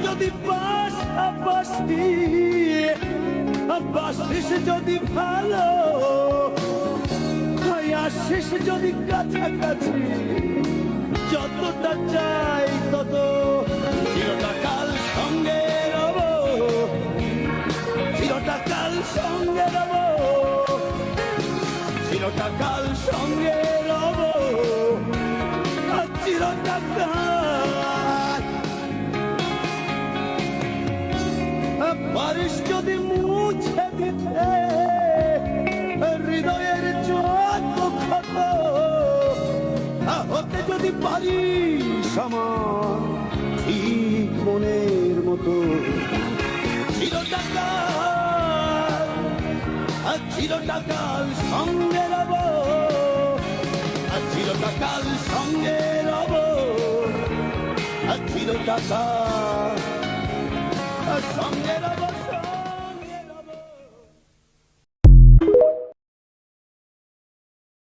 যদি পাশাপাশি বাসিস যদি ভালো আসিস যদি কাছাকাছি যতটা চাই তত চিরটা কাল সঙ্গে রব চিরটা কাল সঙ্গে রব চিরটা কাল সঙ্গে রব চিরটা কাল পারিস যদি মুছে দিতে হৃদয়ের যত ক্ষত হতে যদি পারিস আমার ঠিক মনের মতো চিরটা কাল সঙ্গে রব চিরটা কাল সঙ্গে রব চিরটা কাল সঙ্গে রব